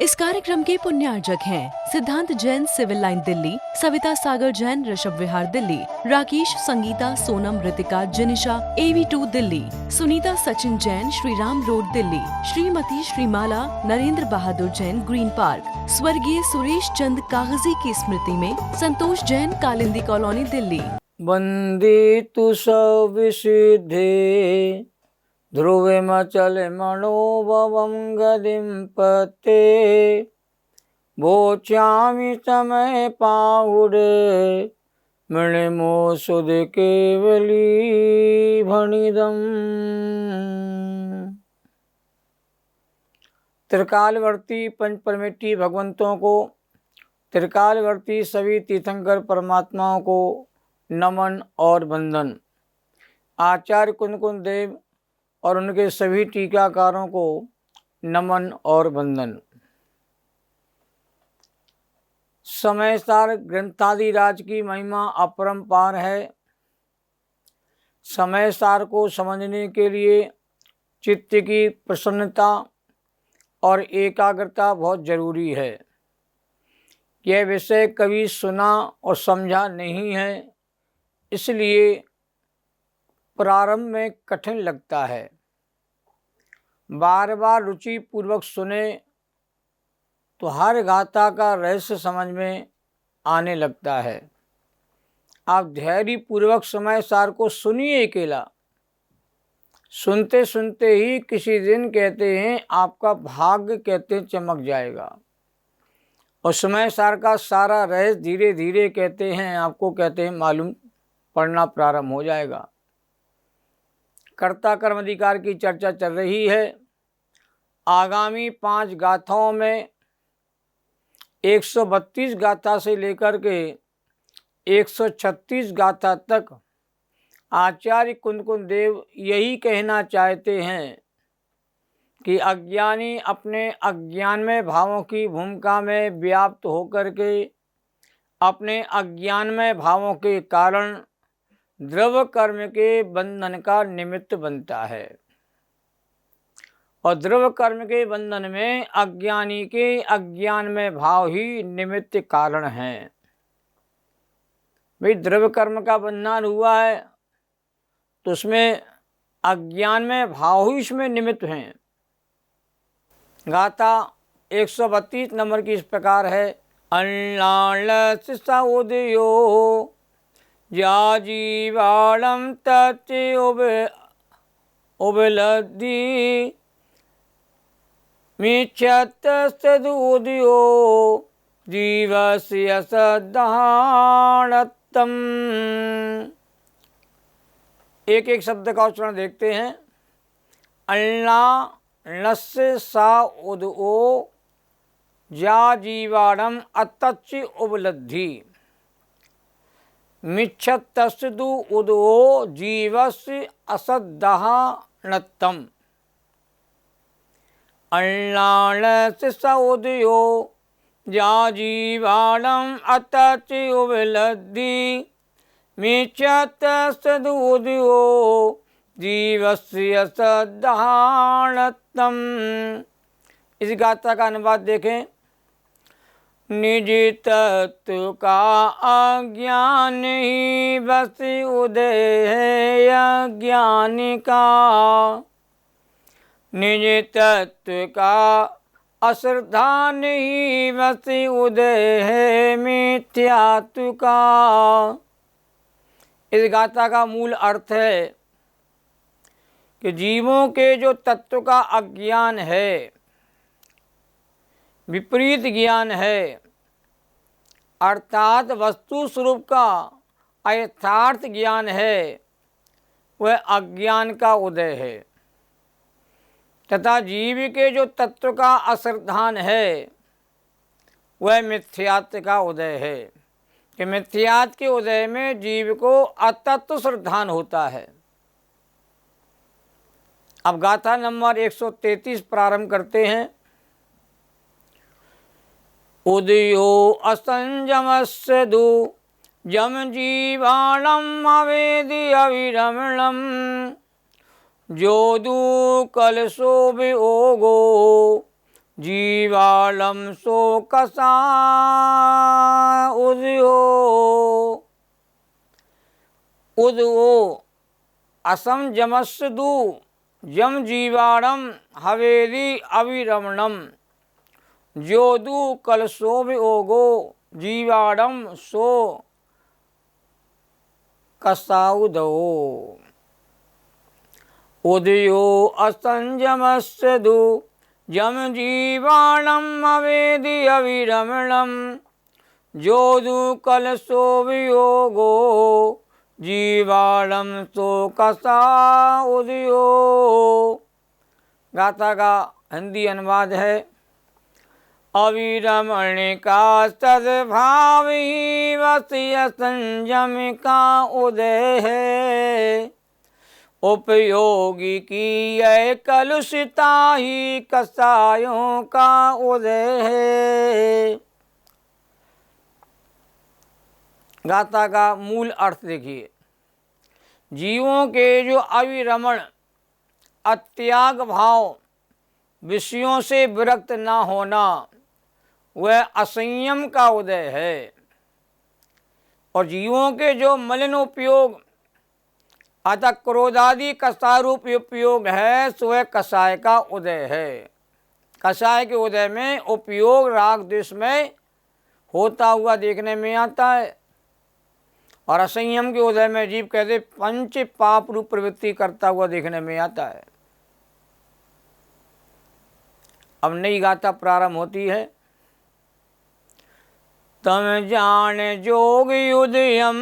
इस कार्यक्रम के पुण्यार्जक हैं सिद्धांत Jain civil line Delhi, Savita Sagar Jain Rishabh Vihar Delhi, Rakesh Sangeeta Sonam Ritika जिनिशा AV2 Delhi, Sunita Sachin Jain Shriram road Delhi, Shrimati श्रीमाला Narendra बहादुर जैन ग्रीन पार्क, स्वर्गीय सुरेश चंद कागजी की स्मृति में संतोष जैन कालिंदी कॉलोनी दिल्ली। वंदे तु सविसिद्धे ध्रुवे मचल मनोभवं गदिं पते भोच्यामि समय पाहुरे मणिमो सुध केवली भणिदम्। त्रिकालवर्ती पंच परमेष्ठी भगवंतों को, त्रिकालवर्ती सभी तीर्थंकर परमात्माओं को नमन और वंदन। आचार्य कुंद देव और उनके सभी टीकाकारों को नमन और वंदन। समय सार ग्रंथादि राज की महिमा अपरंपार है। समय सार को समझने के लिए चित्त की प्रसन्नता और एकाग्रता बहुत जरूरी है। यह विषय कभी सुना और समझा नहीं है, इसलिए प्रारंभ में कठिन लगता है। बार बार रुचि पूर्वक सुने तो हर गाथा का रहस्य समझ में आने लगता है। आप धैर्य पूर्वक समय सार को सुनिए अकेला। सुनते सुनते ही किसी दिन कहते हैं आपका भाग्य कहते चमक जाएगा, और समय सार का सारा रहस्य धीरे धीरे कहते हैं आपको कहते हैं मालूम पड़ना प्रारंभ हो जाएगा। कर्ता कर्म अधिकार की चर्चा चल रही है। आगामी 5 गाथाओं में 132 गाथा से लेकर के 136 गाथा तक आचार्य कुंद देव यही कहना चाहते हैं कि अज्ञानी अपने अज्ञान में भावों की भूमिका में व्याप्त होकर के अपने अज्ञान में भावों के कारण द्रव्य कर्म के बंधन का निमित्त बनता है, और द्रव्य कर्म के बंधन में अज्ञानी के अज्ञान में भाव ही निमित्त कारण है। भाई द्रव्य कर्म का बंधन हुआ है तो उसमें अज्ञान में भाव ही इसमें निमित्त हैं। गाथा 132 नंबर की इस प्रकार है। अल्लाह सा उदयो या जीवाणम तत्व उबलद्धि मिच्छत सदुदयो जीवस्य सदाणत्तम। एक एक शब्द का उच्चारण देखते हैं। अल्लाह नस्य सा उदो या जीवाणम अतच्च उबलद्धि मिच्छतस्तु उदो जीवस्य असदहानत्तम। अल्लाह स उदयो या जीवाणम अतच उबलद्धि मिच्छतस्तु उदयो जीवस्य असदहानत्तम। इस गाथा का अनुवाद देखें। निज तत्व का अज्ञान ही बस उदय है अज्ञानी का, निज तत्व का अश्रद्धा नहीं बस उदय है मिथ्यात्व का। इस गाथा का मूल अर्थ है कि जीवों के जो तत्व का अज्ञान है, विपरीत ज्ञान है, अर्थात वस्तु स्वरूप का अयथार्थ ज्ञान है, वह अज्ञान का उदय है। तथा जीव के जो तत्व का अश्रद्धान है वह मिथ्यात्व का उदय है, कि मिथ्यात्व के उदय में जीव को अतत्व श्रद्धान होता है। अब गाथा नंबर 133 प्रारंभ करते हैं। उदयो असंजमस्य दु जम जीवाणम अवेदि अविरमणम जोदु कलशो वियोगो जीवालम सो कसा उदयो उदो असम जमस्दु जम जीवाणम हवेली अविरमणम ज्योदु कलशोभ ओगो जीवाणम सो कसाउदो उदयो असंजमस्दु जम जीवाणम हवेली अविरमणम ज्योदु कलशोभयोगो जीवाणम तो कसा उदयो। गाथा का हिंदी अनुवाद है, अविरमण का सद्भाव ही वसीय संयम का उदय है, उपयोगी की यह कलुषिता ही कसायों का उदय है। गाथा का मूल अर्थ देखिए, जीवों के जो अविरमण अत्याग भाव, विषयों से विरक्त न होना, वह असंयम का उदय है। और जीवों के जो मलिन उपयोग अतः क्रोधादि कसारूप उपयोग है, सो वह कसाय का उदय है। कसाय के उदय में उपयोग राग द्वेष में होता हुआ देखने में आता है, और असंयम के उदय में जीव कहते पंच पाप रूप प्रवृत्ति करता हुआ देखने में आता है। अब नई गाथा प्रारंभ होती है। तम जान जोग युदयम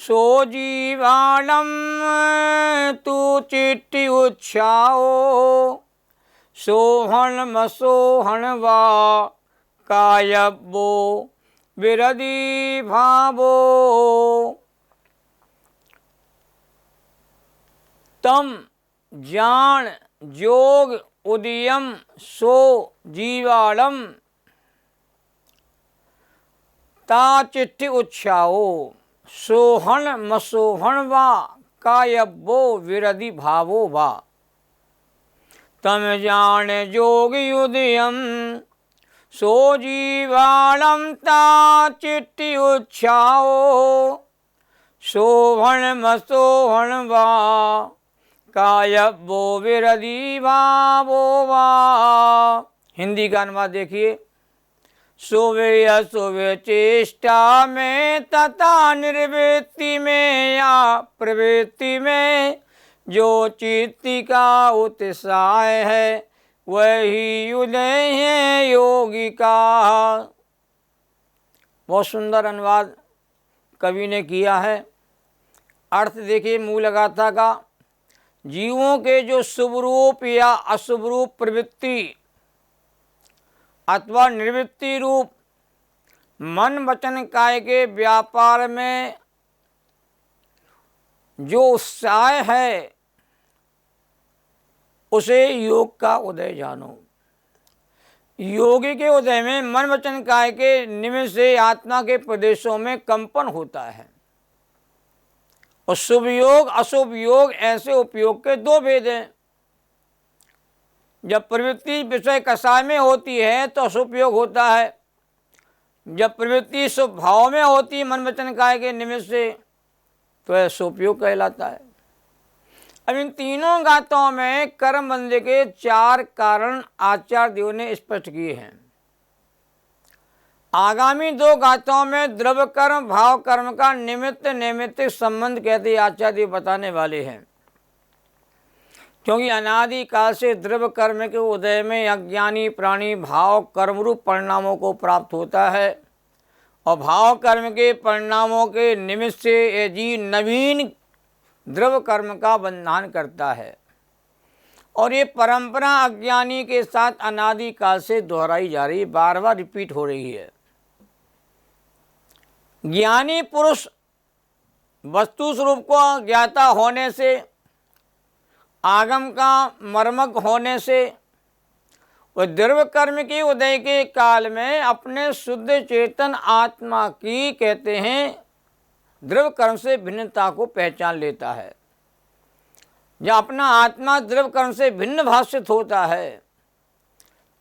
सो जीवाणम तू चिट्टी उच्छाओ सोहन मसोहन वा कायबो विरधि भावो। तम जान जोग उदयम सो जीवाणम ता चिट्ठी उच्छाओ सोहन मसोहन वा कायबो विरधि भावो वा। तम जान जोग उदयम सो जीवाणम ता चिट्ठी उच्छाओ शोभन मसोहन वा कायबो विरधि भावो वा। हिंदी का अनुवाद देखिए, सोवे अशोवे चेष्टा में तथा निर्वृत्ति में या प्रवृत्ति में जो चित्ती का उत्साह है, वही उदय है योगी का। बहुत सुंदर अनुवाद कवि ने किया है। अर्थ देखिए मूल गाथा का, जीवों के जो शुभ रूप या अशुभ रूप प्रवृत्ति अथवा निवृत्ति रूप मन वचन काय के व्यापार में जो उत्साह है, उसे योग का उदय जानो। योगी के उदय में मन वचन काय के निमित्त से आत्मा के प्रदेशों में कंपन होता है। और शुभ योग अशुभ योग ऐसे उपयोग के दो भेद हैं। जब प्रवृत्ति विषय कसाय में होती है तो अशुभ योग होता है, जब प्रवृत्ति शुभ भाव में होती है मन वचन काय के निमित्त से, तो यह शुभ योग कहलाता है। अब इन तीनों गाथाओं में कर्म बंधे के 4 कारण आचार्य देव ने स्पष्ट किए हैं। आगामी 2 गाथाओं में द्रव्य कर्म भाव कर्म का निमित्त नैमित्तिक संबंध कहते आचार्य देव बताने वाले हैं। क्योंकि अनादि काल से द्रव्य कर्म के उदय में अज्ञानी प्राणी भाव कर्म रूप परिणामों को प्राप्त होता है, और भाव कर्म के परिणामों के निमित्त से ये जीव नवीन द्रव्य कर्म का बंधन करता है। और ये परंपरा अज्ञानी के साथ अनादि काल से दोहराई जा रही है, बार बार रिपीट हो रही है। ज्ञानी पुरुष वस्तु स्वरूप को ज्ञाता होने से, आगम का मर्मज्ञ होने से, वह द्रव्य कर्म के उदय के काल में अपने शुद्ध चेतन आत्मा की कहते हैं द्रव्य कर्म से भिन्नता को पहचान लेता है। जब अपना आत्मा द्रव्य कर्म से भिन्न भाषित होता है,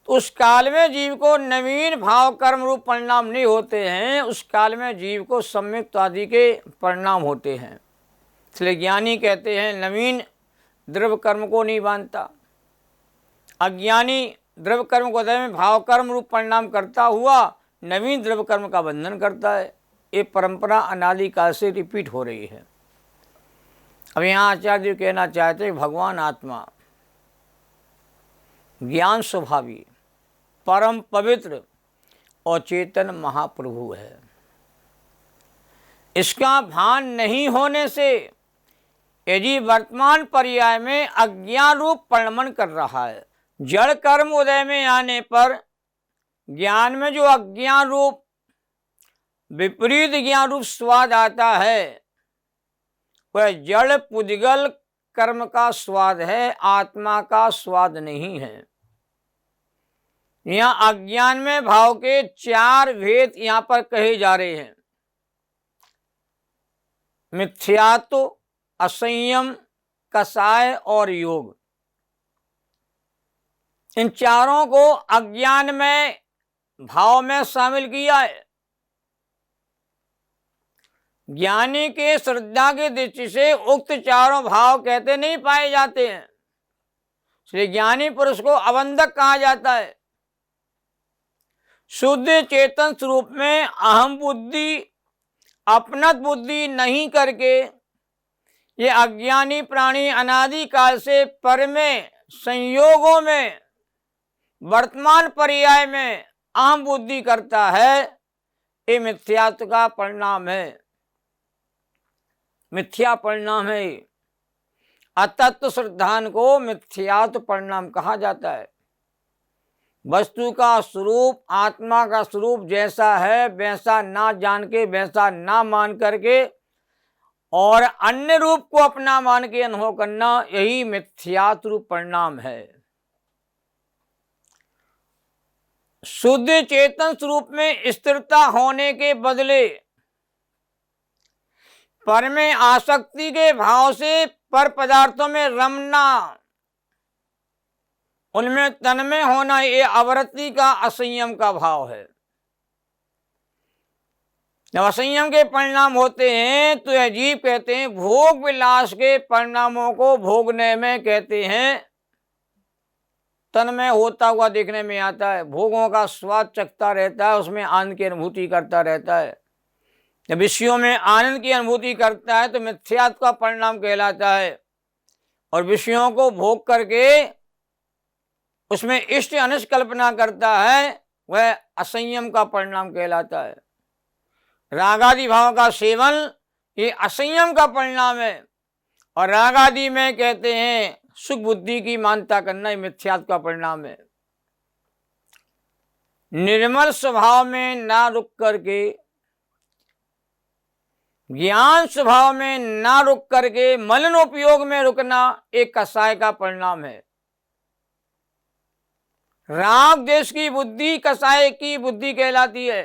तो उस काल में जीव को नवीन भाव कर्म रूप परिणाम नहीं होते हैं, उस काल में जीव को सम्यक्त आदि के परिणाम होते हैं। इसलिए ज्ञानी कहते हैं नवीन द्रव्य कर्म को नहीं बांधता। अज्ञानी द्रव्य कर्म को हृदय में भाव कर्म रूप परिणाम करता हुआ नवीन द्रव्य कर्म का बंधन करता है। ये परंपरा अनादिकाल से रिपीट हो रही है। अब यहाँ आचार्य जी कहना चाहते हैं भगवान आत्मा ज्ञान स्वभावी परम पवित्र और चेतन महाप्रभु है। इसका भान नहीं होने से यदि वर्तमान पर्याय में अज्ञान रूप परिणमन कर रहा है, जड़ कर्म उदय में आने पर ज्ञान में जो अज्ञान रूप विपरीत ज्ञान रूप स्वाद आता है, वह जड़ पुद्गल कर्म का स्वाद है, आत्मा का स्वाद नहीं है। यहाँ अज्ञान में भाव के चार भेद यहाँ पर कहे जा रहे हैं। मिथ्यात्व, असंयम, कसाय और योग। इन चारों को अज्ञान में भाव में शामिल किया है। ज्ञानी के श्रद्धा की दृष्टि से उक्त चारों भाव कहते नहीं पाए जाते हैं, इसलिए ज्ञानी पुरुष को अबंधक कहा जाता है। शुद्ध चेतन स्वरूप में अहम बुद्धि, अपनत बुद्धि नहीं करके ये अज्ञानी प्राणी अनादिकाल से पर में संयोगों में वर्तमान पर्याय में अहम बुद्धि करता है। ये मिथ्यात्व का परिणाम है, मिथ्या परिणाम है। अतत्व श्रद्धान को मिथ्यात्व परिणाम कहा जाता है। वस्तु का स्वरूप, आत्मा का स्वरूप जैसा है वैसा ना जान के, वैसा ना मान करके और अन्य रूप को अपना मान के अनुभव करना, यही मिथ्यात्व रूप परिणाम है। शुद्ध चेतन स्वरूप में स्थिरता होने के बदले पर में आसक्ति के भाव से पर पदार्थों में रमना, उनमें तन्मय होना, ये आवृत्ति का असंयम का भाव है। जब असंयम के परिणाम होते हैं तो यह जीव कहते हैं भोग विलास के परिणामों को भोगने में कहते हैं तन्मय होता हुआ देखने में आता है। भोगों का स्वाद चखता रहता है, उसमें आनंद की अनुभूति करता रहता है। जब विषयों में आनंद की अनुभूति करता है तो मिथ्यात्व का परिणाम कहलाता है, और विषयों को भोग करके उसमें इष्ट अनिष्ट कल्पना करता है, वह असंयम का परिणाम कहलाता है। रागादि भाव का सेवन ये असंयम का परिणाम है, और रागादि में कहते हैं सुख बुद्धि की मानता करना, ये मिथ्यात्व का परिणाम है। निर्मल स्वभाव में ना रुक करके, ज्ञान स्वभाव में ना रुक करके मलिन उपयोग में रुकना एक कसाय का परिणाम है। राग देश की बुद्धि कसाय की बुद्धि कहलाती है।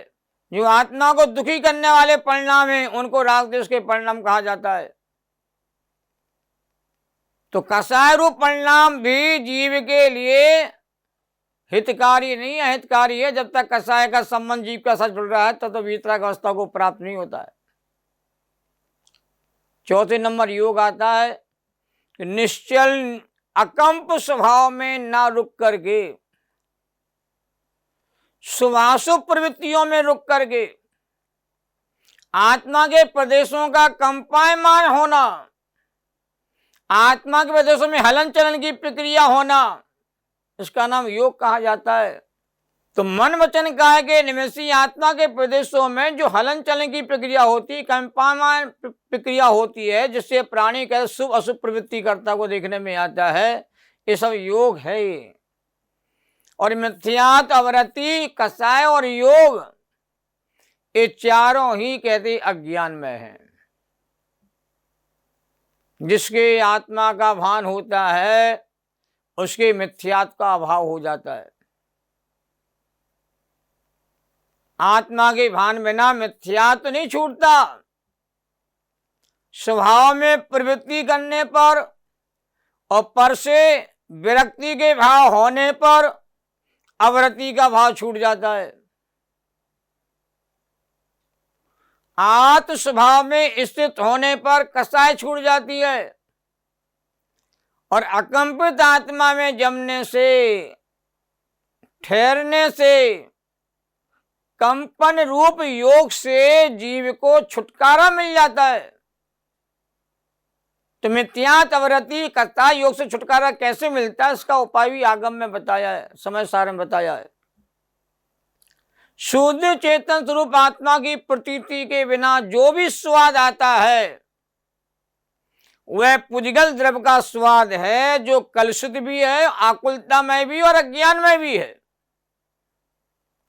जो आत्मा को दुखी करने वाले परिणाम हैं उनको राग देश के परिणाम कहा जाता है। तो कसाय रूप परिणाम भी जीव के लिए हितकारी नहीं है, हितकारी है। जब तक कसाय का संबंध जीव का साथ जुड़ रहा है तब तो वितराग अवस्था को प्राप्त नहीं होता है। चौथे नंबर योग आता है कि निश्चल अकंप स्वभाव में ना रुक करके, शुभाशुभ प्रवृत्तियों में रुक करके आत्मा के प्रदेशों का कंपायमान होना, आत्मा के प्रदेशों में हलन चलन की प्रक्रिया होना, इसका नाम योग कहा जाता है। तो मन वचन काया के निवेशी आत्मा के प्रदेशों में जो हलन चलन की प्रक्रिया होती है, कंपायमान प्रक्रिया होती है, जिससे प्राणी का शुभ अशुभ प्रवृत्ति करता को देखने में आता है, ये सब योग है। और मिथ्यात्व, अवरति, कसाय और योग ये चारों ही कहते अज्ञान में है। जिसके आत्मा का भान होता है उसके मिथ्यात्व का अभाव हो जाता है। आत्मा के भान बिना मिथ्यात्व नहीं छूटता। स्वभाव में प्रवृत्ति करने पर और पर से विरक्ति के भाव होने पर अवरति का भाव छूट जाता है। आत्म स्वभाव में स्थित होने पर कसाई छूट जाती है और अकंपित आत्मा में जमने से, ठहरने से, कंपन रूप योग से जीव को छुटकारा मिल जाता है। तो मिथ्यात अवरति कथा योग से छुटकारा कैसे मिलता है, इसका उपाय भी आगम में बताया है, समय सार में बताया है। शुद्ध चेतन स्वरूप आत्मा की प्रतीति के बिना जो भी स्वाद आता है वह पुद्गल द्रव्य का स्वाद है, जो कलुषित भी है, आकुलता में भी और अज्ञान में भी है।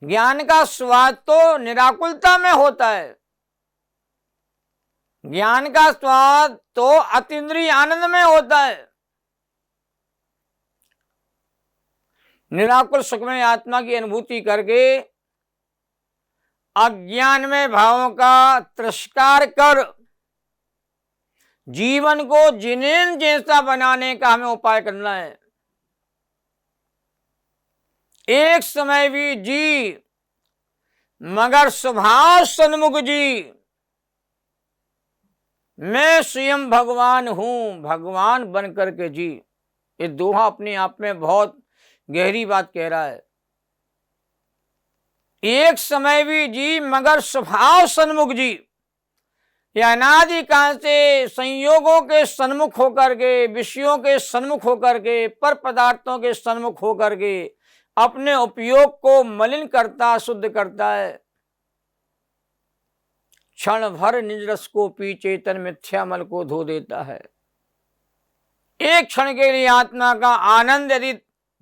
ज्ञान का स्वाद तो निराकुलता में होता है, ज्ञान का स्वाद तो अतीन्द्रिय आनंद में होता है। निराकुल सुख में आत्मा की अनुभूति करके अज्ञान में भावों का तिरस्कार कर जीवन को जिनेन जैसा बनाने का हमें उपाय करना है। एक समय भी जी मगर स्वभाव सन्मुख जी, मैं स्वयं भगवान हूं, भगवान बन करके जी। ये दोहा अपने आप में बहुत गहरी बात कह रहा है। एक समय भी जी मगर स्वभाव सन्मुख जी, या अनादिकाल से संयोगों के सन्मुख होकर के, विषयों के सन्मुख होकर के, पर पदार्थों के सन्मुख होकर के अपने उपयोग को मलिन करता, शुद्ध करता है। क्षण भर निज रस को पी चेतन मिथ्यामल को धो देता है। एक क्षण के लिए आत्मा का आनंद यदि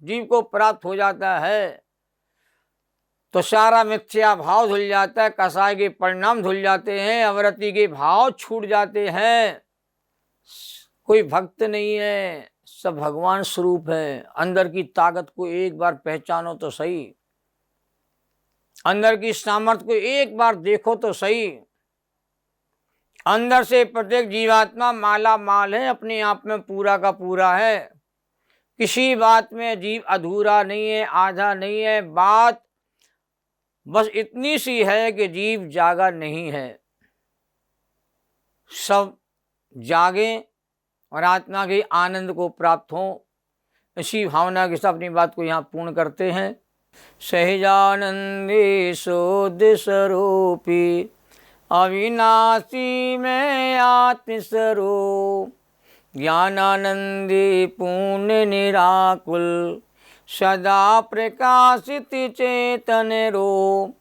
जीव को प्राप्त हो जाता है तो सारा मिथ्या भाव धुल जाता है, कसाय के परिणाम धुल जाते हैं, अवरति के भाव छूट जाते हैं। कोई भक्त नहीं है, सब भगवान स्वरूप है। अंदर की ताकत को एक बार पहचानो तो सही, अंदर की सामर्थ्य को एक बार देखो तो सही। अंदर से प्रत्येक जीवात्मा माला माल है, अपने आप में पूरा का पूरा है। किसी बात में जीव अधूरा नहीं है, आधा नहीं है। बात बस इतनी सी है कि जीव जागा नहीं है, सब जागे और आत्मा के आनंद को प्राप्त हो। इसी भावना के साथ अपनी बात को यहाँ पूर्ण करते हैं। सहजानंदी शोध स्वरूपी अविनाशी में आत्मस्वरूप, ज्ञानानंदी पूर्ण निराकुल, सदा प्रकाशित चेतन रूप,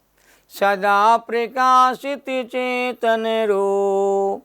सदा प्रकाशित चेतन रूप।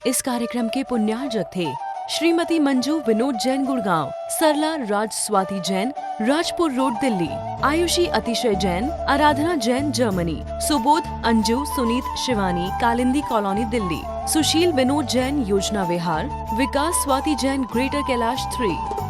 इस कार्यक्रम के पुण्यार्जक थे श्रीमती मंजू विनोद जैन गुड़गांव, सरला राज स्वाति जैन राजपुर रोड दिल्ली, आयुषी अतिशय जैन, आराधना जैन जर्मनी, सुबोध अंजू सुनीत शिवानी कालिंदी कॉलोनी दिल्ली, सुशील विनोद जैन योजना विहार, विकास स्वाति जैन ग्रेटर कैलाश 3।